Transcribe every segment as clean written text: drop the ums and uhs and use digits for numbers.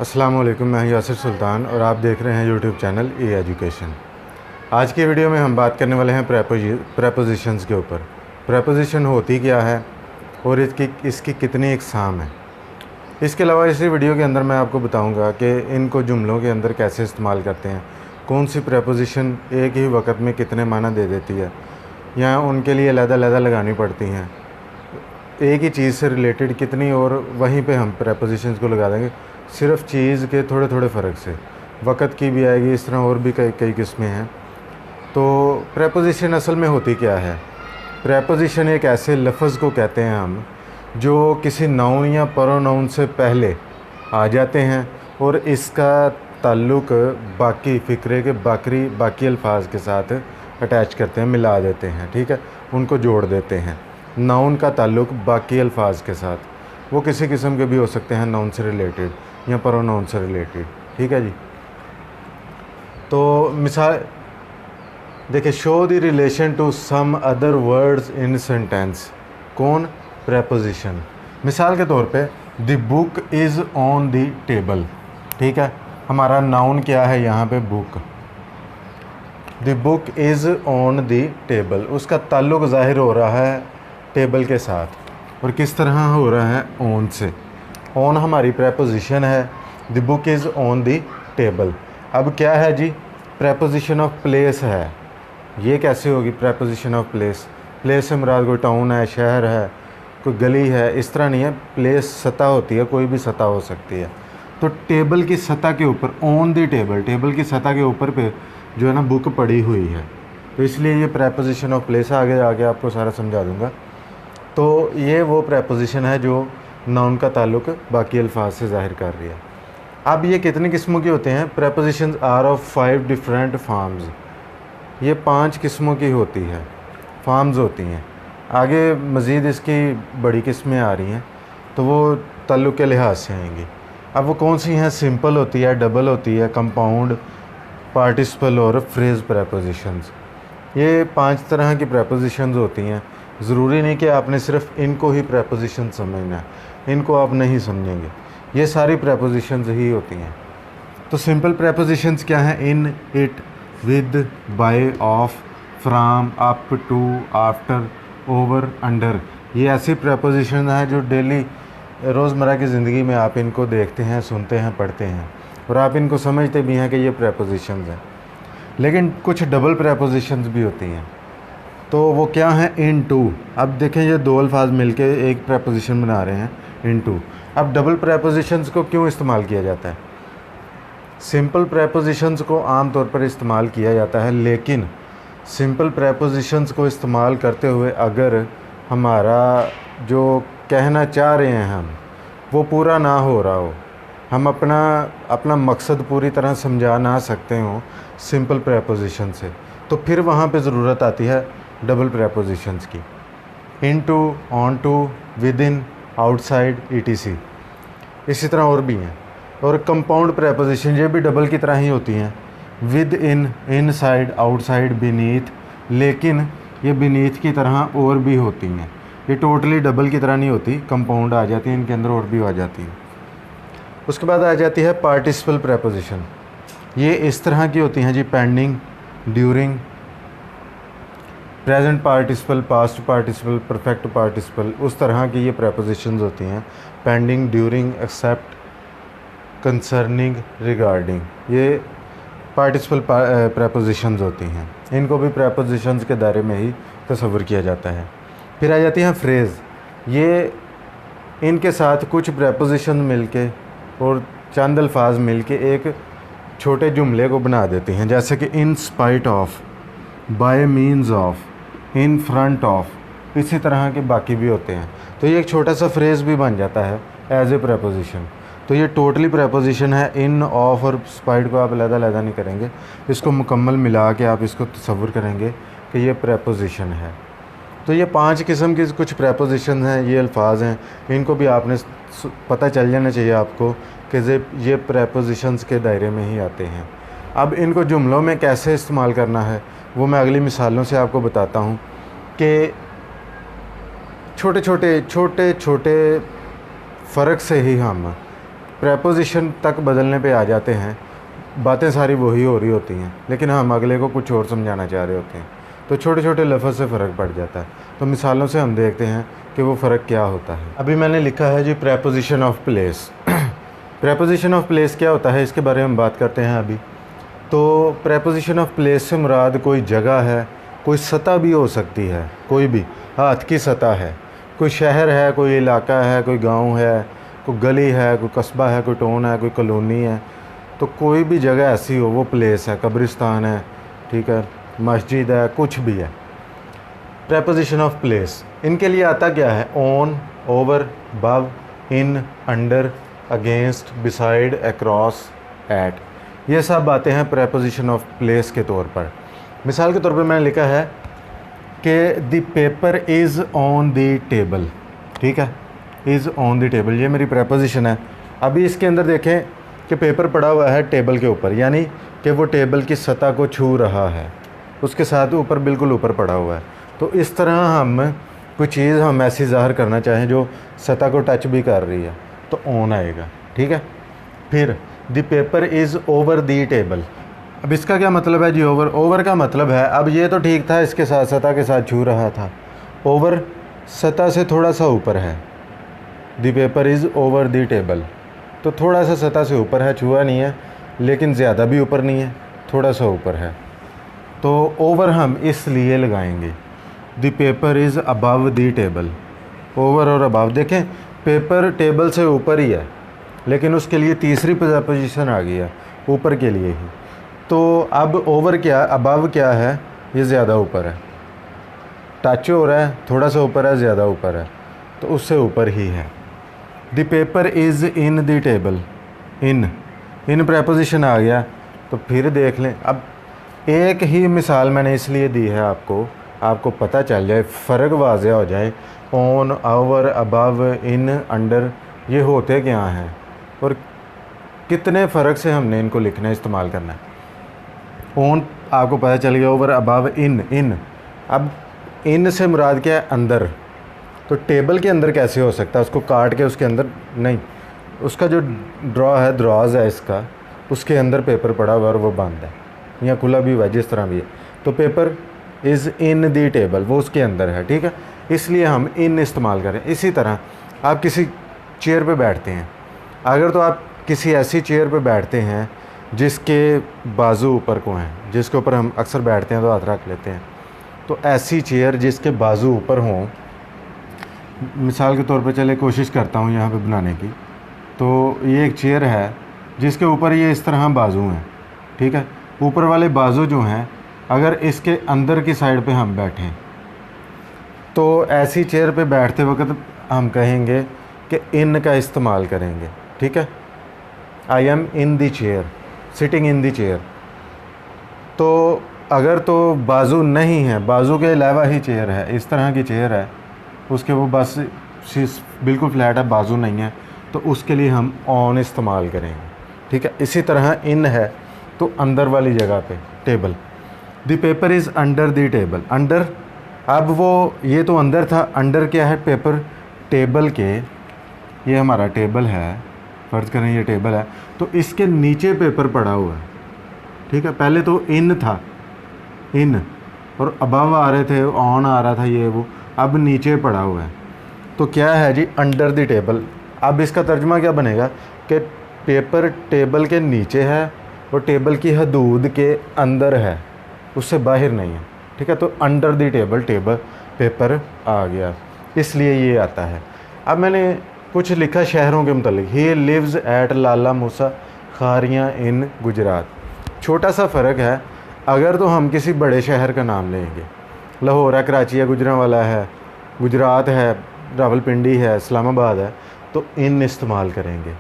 अस्सलाम वालेकुम, मैं यासिर सुल्तान और आप देख रहे हैं यूट्यूब चैनल ई एजुकेशन। आज की वीडियो में हम बात करने वाले हैं प्रेपोजिशंस के ऊपर। प्रेपोजिशन होती क्या है और इसकी कितनी इकसाम है। इसके अलावा इसी वीडियो के अंदर मैं आपको बताऊंगा कि इनको जुमलों के अंदर कैसे इस्तेमाल करते हैं, कौन सी प्रेपोजिशन एक ही वक्त में कितने माना दे देती है या उनके लिए अलग-अलग लगानी पड़ती हैं, एक ही चीज़ से रिलेटेड कितनी, और वहीं पे हम प्रेपोजिशंस को लगा देंगे सिर्फ चीज़ के थोड़े थोड़े फ़र्क से। वक़्त की भी आएगी, इस तरह और भी कई किस्में हैं। तो प्रेपोजिशन असल में होती क्या है? प्रेपोजिशन एक ऐसे लफ्ज़ को कहते हैं हम जो किसी नाउन या प्रोनाउन से पहले आ जाते हैं और इसका ताल्लुक़ बाकी फ़िक्रे के बाकी अल्फाज के साथ अटैच करते हैं, मिला देते हैं। ठीक है, उनको जोड़ देते हैं। नाउन का ताल्लुक़ बाकी अल्फाज के साथ, वो किसी किस्म के भी हो सकते हैं, नाउन से रिलेटेड या प्रोनाउन से रिलेटेड। ठीक है जी। तो मिसाल देखिए, show the relation to some other words in sentence. कौन? प्रेपोजिशन। मिसाल के तौर पे the book is on the table. ठीक है, हमारा नाउन क्या है यहाँ पे? Book. The book is on the table, उसका ताल्लुक़ ज़ाहिर हो रहा है टेबल के साथ, और किस तरह हो रहा है? ऑन से। ऑन हमारी प्रेपोजिशन है, the book is on the table. अब क्या है जी? प्रेपोजिशन ऑफ प्लेस है। ये कैसे होगी प्रेपोजिशन ऑफ प्लेस? प्लेस से मुराद कोई टाउन है, शहर है, कोई गली है, इस तरह नहीं है। प्लेस सतह होती है, कोई भी सतह हो सकती है। तो टेबल की सतह के ऊपर, ऑन द टेबल, टेबल की सतह के ऊपर पे जो है ना बुक पड़ी हुई है, तो इसलिए ये प्रेपोजिशन ऑफ प्लेस। आगे आपको सारा समझा दूँगा। तो ये वो प्रेपोजिशन है जो नाउन का ताल्लुक़ बाकी अल्फाज से ज़ाहिर कर रही है। अब ये कितनी किस्मों के होते हैं? Prepositions are of 5 different forms. ये 5 किस्मों की होती है, फॉर्म्स होती हैं। आगे मज़ीद इसकी बड़ी किस्में आ रही हैं, तो वो ताल्लुक़ के लिहाज से आएंगी। अब वो कौन सी हैं? सिंपल होती है, डबल होती है, कंपाउंड, पार्टिसिपल और फ्रेज़ प्रेपोजिशंस। ये 5 तरह की प्रेपोजिशंस होती हैं। ज़रूरी नहीं कि आपने सिर्फ इनको ही प्रेपोजिशन समझना है, इनको आप नहीं समझेंगे। ये सारी प्रेपोजिशंस ही होती हैं। तो सिंपल प्रेपोजिशंस क्या हैं? In, it, with, by, of, from, up, to, after, over, under. ये ऐसी प्रेपोजिशन हैं जो डेली रोज़मर्रा की ज़िंदगी में आप इनको देखते हैं, सुनते हैं, पढ़ते हैं, और आप इनको समझते भी हैं कि ये प्रेपोजिशंस हैं। लेकिन कुछ डबल प्रेपोजिशंस भी होती हैं। तो वो क्या हैं? इन टू। अब देखें, ये दो अल्फाज मिलके एक प्रेपोजिशन बना रहे हैं, इन टू। अब डबल प्रेपोजिशंस को क्यों इस्तेमाल किया जाता है? सिंपल प्रेपोजिशंस को आम तौर पर इस्तेमाल किया जाता है, लेकिन सिंपल प्रेपोजिशंस को इस्तेमाल करते हुए अगर हमारा जो कहना चाह रहे हैं हम वो पूरा ना हो रहा हो, हम अपना मकसद पूरी तरह समझा ना सकते हों सिंपल प्रेपोजिशन से, तो फिर वहाँ पे ज़रूरत आती है डबल प्रेपोजिशंस की। Into, onto, within, outside, ETC. इसी तरह और भी हैं। और कंपाउंड प्रेपोजिशन ये भी डबल की तरह ही होती हैं। With in, inside, outside, beneath. लेकिन ये बीनीथ की तरह और भी होती हैं, ये टोटली डबल की तरह नहीं होती, कंपाउंड आ जाती है इनके अंदर, और भी आ जाती है। उसके बाद आ जाती है पार्टिसिपल प्रेपोजिशन। ये इस तरह की होती हैं जी, pending, during, present participle, past participle, perfect participle, उस तरह की ये प्रेपोजिशंस होती हैं। Pending, during, except, concerning, regarding, ये पार्टिसिपल प्रेपोजिशंस होती हैं। इनको भी प्रेपोजिशंस के दायरे में ही तस्वुर किया जाता है। फिर आ जाती हैं फ्रेज़। ये इनके साथ कुछ प्रेपोजिशन मिलके और चंद अल्फाज मिलके एक छोटे जुमले को बना देती हैं, जैसे कि in spite of, bye means of, in front of. इसी तरह के बाकी भी होते हैं। तो ये एक छोटा सा फ्रेज़ भी बन जाता है एज ए प्रेपोजिशन। तो ये टोटली प्रेपोजिशन है। इन, ऑफ और स्पाइट को आप अलग-अलग नहीं करेंगे, इसको मुकम्मल मिला के आप इसको तस्वुर करेंगे कि ये प्रेपोजिशन है। तो ये 5 किस्म की कुछ प्रेपोजिशन हैं, ये अल्फाज हैं। इनको भी आपने पता चल जाना चाहिए आपको कि ये प्रेपोजिशंस के दायरे में ही आते हैं। अब इनको जुमलों में कैसे इस्तेमाल करना है वो मैं अगली मिसालों से आपको बताता हूँ कि छोटे छोटे फ़र्क से ही हम प्रेपोजिशन तक बदलने पे आ जाते हैं, बातें सारी वही हो रही होती हैं, लेकिन हम अगले को कुछ और समझाना चाह रहे होते हैं, तो छोटे छोटे लफ्ज़ से फ़र्क पड़ जाता है। तो मिसालों से हम देखते हैं कि वो फ़र्क क्या होता है। अभी मैंने लिखा है जी preposition of place. Preposition of place क्या होता है, इसके बारे में बात करते हैं अभी। तो प्रेपोजिशन ऑफ प्लेस से मुराद कोई जगह है, कोई सतह भी हो सकती है, कोई भी हाथ की सतह है, कोई शहर है, कोई इलाका है, कोई गांव है, कोई गली है, कोई कस्बा है, कोई टाउन है, कोई कॉलोनी है। तो कोई भी जगह ऐसी हो वो प्लेस है, कब्रिस्तान है, ठीक है, मस्जिद है, कुछ भी है। प्रेपोजिशन ऑफ प्लेस इनके लिए आता क्या है, on, over, above, in, under, against, beside, across, at, ये सब बातें हैं प्रेपोजिशन ऑफ प्लेस के तौर पर। मिसाल के तौर पर मैंने लिखा है कि the paper is on the table, ठीक है, इज़ ऑन द टेबल, ये मेरी प्रेपोजिशन है। अभी इसके अंदर देखें कि पेपर पड़ा हुआ है टेबल के ऊपर, यानी कि वो टेबल की सतह को छू रहा है, उसके साथ ऊपर बिल्कुल ऊपर पड़ा हुआ है। तो इस तरह हम कोई चीज़ हम ऐसी ज़ाहिर करना चाहें जो सतह को टच भी कर रही है तो ऑन आएगा, ठीक है। फिर the paper is over the table, अब इसका क्या मतलब है जी, ओवर, ओवर का मतलब है, अब ये तो ठीक था, इसके साथ सतह के साथ छू रहा था, ओवर सतह से थोड़ा सा ऊपर है। The paper is over the table, तो थोड़ा सा सतह से ऊपर है, छुआ नहीं है, लेकिन ज़्यादा भी ऊपर नहीं है, थोड़ा सा ऊपर है। तो ओवर हम इसलिए लगाएंगे, the paper is above the table. Over और अबव देखें, पेपर टेबल से ऊपर ही है, लेकिन उसके लिए तीसरी पोजीशन आ गई है, ऊपर के लिए ही। तो अब ओवर क्या, अबव क्या है, ये ज़्यादा ऊपर है, टच हो रहा है, थोड़ा सा ऊपर है, ज़्यादा ऊपर है, तो उससे ऊपर ही है। The paper is in the table, in preposition आ गया। तो फिर देख लें, अब एक ही मिसाल मैंने इसलिए दी है आपको पता चल जाए, फ़र्क वाज़ेह हो जाए, on, over, above, in, under, ये होते क्या हैं और कितने फ़र्क से हमने इनको लिखना है, इस्तेमाल करना है। ऑन आपको पता चल गया, ओवर, अबव, इन। अब इन से मुराद क्या है, अंदर। तो टेबल के अंदर कैसे हो सकता है, उसको काट के उसके अंदर नहीं, उसका जो ड्रॉ है, दराज है इसका, उसके अंदर पेपर पड़ा हुआ और वो बंद है या खुला भी हुआ है, जिस तरह भी है। तो paper is in the table, वो उसके अंदर है, ठीक है, इसलिए हम इन इस्तेमाल करें। इसी तरह आप किसी चेयर पे बैठते हैं, अगर तो आप किसी ऐसी चेयर पे बैठते हैं जिसके बाजू ऊपर को हैं, जिसके ऊपर हम अक्सर बैठते हैं तो हाथ रख लेते हैं, तो ऐसी चेयर जिसके बाजू ऊपर हों, मिसाल के तौर पे चले कोशिश करता हूँ यहाँ पे बनाने की। तो ये एक चेयर है जिसके ऊपर ये इस तरह बाजू हैं, ठीक है, ऊपर वाले बाजू जो हैं, अगर इसके अंदर की साइड पे हम बैठें तो ऐसी चेयर पे बैठते वक्त हम कहेंगे कि इन का इस्तेमाल करेंगे, ठीक है। I am in the chair, sitting in the chair. तो अगर तो बाजू नहीं है, बाजू के अलावा ही चेयर है, इस तरह की चेयर है, उसके वो बस बिल्कुल फ्लैट है, बाजू नहीं है, तो उसके लिए हम ऑन इस्तेमाल करेंगे, ठीक है। इसी तरह इन है तो अंदर वाली जगह पे, table, the paper is under the table, under, अब वो ये तो अंदर था, अंडर क्या है, पेपर टेबल के, ये हमारा टेबल है, फ़र्ज़ करें ये टेबल है, तो इसके नीचे पेपर पड़ा हुआ है, ठीक है। पहले तो इन था, इन और अबव आ रहे थे, ऑन आ रहा था, ये वो, अब नीचे पड़ा हुआ है, तो क्या है जी, अंडर द टेबल। अब इसका तर्जुमा क्या बनेगा कि पेपर टेबल के नीचे है और टेबल की हदूद के अंदर है, उससे बाहर नहीं है, ठीक है। तो under the table, table paper आ गया, इसलिए ये आता है। अब मैंने कुछ लिखा शहरों के मतलब, ही लिव्स एट लाला मूसा खारियाँ इन गुजरात। छोटा सा फ़र्क है, अगर तो हम किसी बड़े शहर का नाम लेंगे, लाहौर है, कराची है, गुजरांवाला है, गुजरात है, रावलपिंडी है, इस्लामाबाद है, तो इन इस्तेमाल करेंगे,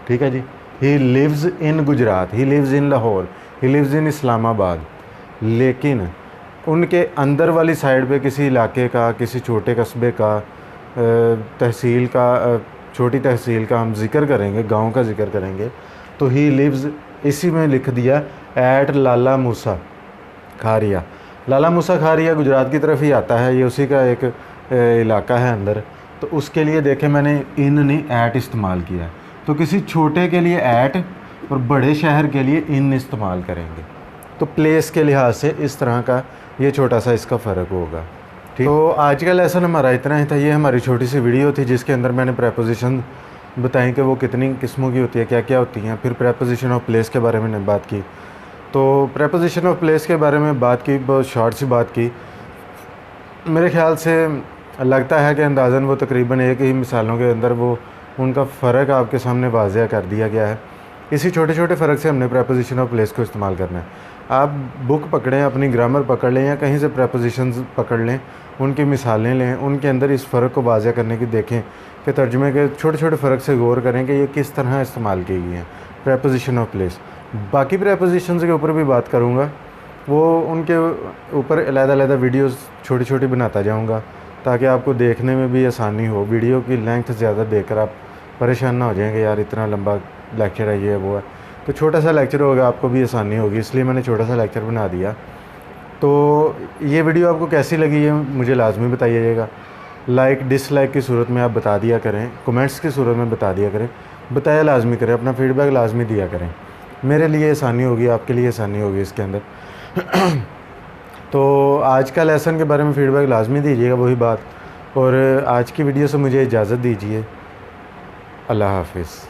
ठीक है जी। He lives in Gujarat, he lives in Lahore, he lives in Islamabad. लेकिन उनके अंदर वाली साइड पे किसी इलाके का, किसी छोटे कस्बे का, तहसील का, छोटी तहसील का हम जिक्र करेंगे, गांव का जिक्र करेंगे, तो ही लिव्स इसी में लिख दिया एट लाला मूसा खारिया। लाला मूसा खारिया गुजरात की तरफ ही आता है, ये उसी का एक इलाका है अंदर, तो उसके लिए देखें मैंने इन नहीं ऐट इस्तेमाल किया है। तो किसी छोटे के लिए एट और बड़े शहर के लिए इन इस्तेमाल करेंगे। तो प्लेस के लिहाज से इस तरह का ये छोटा सा इसका फ़र्क होगा। ठीक, तो आज का लेसन हमारा इतना ही था। ये हमारी छोटी सी वीडियो थी जिसके अंदर मैंने प्रेपोजिशन बताई कि वो कितनी किस्मों की होती है, क्या क्या होती हैं। फिर प्रेपोजिशन ऑफ प्लेस के बारे में बात की। तो प्रेपोजिशन ऑफ प्लेस के बारे में बात की, बहुत शॉर्ट सी बात की। मेरे ख्याल से लगता है कि अंदाज़न वो तकरीबन एक ही मिसालों के अंदर वो उनका फ़र्क आपके सामने वाज़ह कर दिया गया है। इसी छोटे छोटे फ़र्क से हमने प्रेपोजिशन ऑफ प्लेस को इस्तेमाल करना है। आप बुक पकड़ें, अपनी ग्रामर पकड़ लें या कहीं से प्रेपोजिशंस पकड़ लें, उनकी मिसालें लें, उनके अंदर इस फ़र्क को वाज़ह करने की देखें कि तर्जुमे के छोटे छोटे फ़र्क से गौर करें कि ये किस तरह इस्तेमाल की गई हैं प्रेपोजिशन ऑफ प्लेस। बाकी प्रेपोजिशंस के ऊपर भी बात करूँगा, वो उनके ऊपर अलग-अलग वीडियोस छोटी छोटी बनाता जाऊँगा ताकि आपको देखने में भी आसानी हो। वीडियो की लेंथ ज़्यादा देखकर आप परेशान ना हो जाएंगे, यार इतना लंबा लेक्चर है, ये वो है। तो छोटा सा लेक्चर होगा, आपको भी आसानी होगी, इसलिए मैंने छोटा सा लेक्चर बना दिया। तो ये वीडियो आपको कैसी लगी है मुझे लाजमी बताइएगा। लाइक डिसलाइक की सूरत में आप बता दिया करें, कमेंट्स की सूरत में बता दिया करें, बताया लाजमी करें, अपना फ़ीडबैक लाजमी दिया करें। मेरे लिए आसानी होगी, आपके लिए आसानी होगी इसके अंदर। तो आज का लेसन के बारे में फ़ीडबैक लाजमी दीजिएगा, वही बात। और आज की वीडियो से मुझे इजाज़त दीजिए। अल्लाह हाफ़िज़।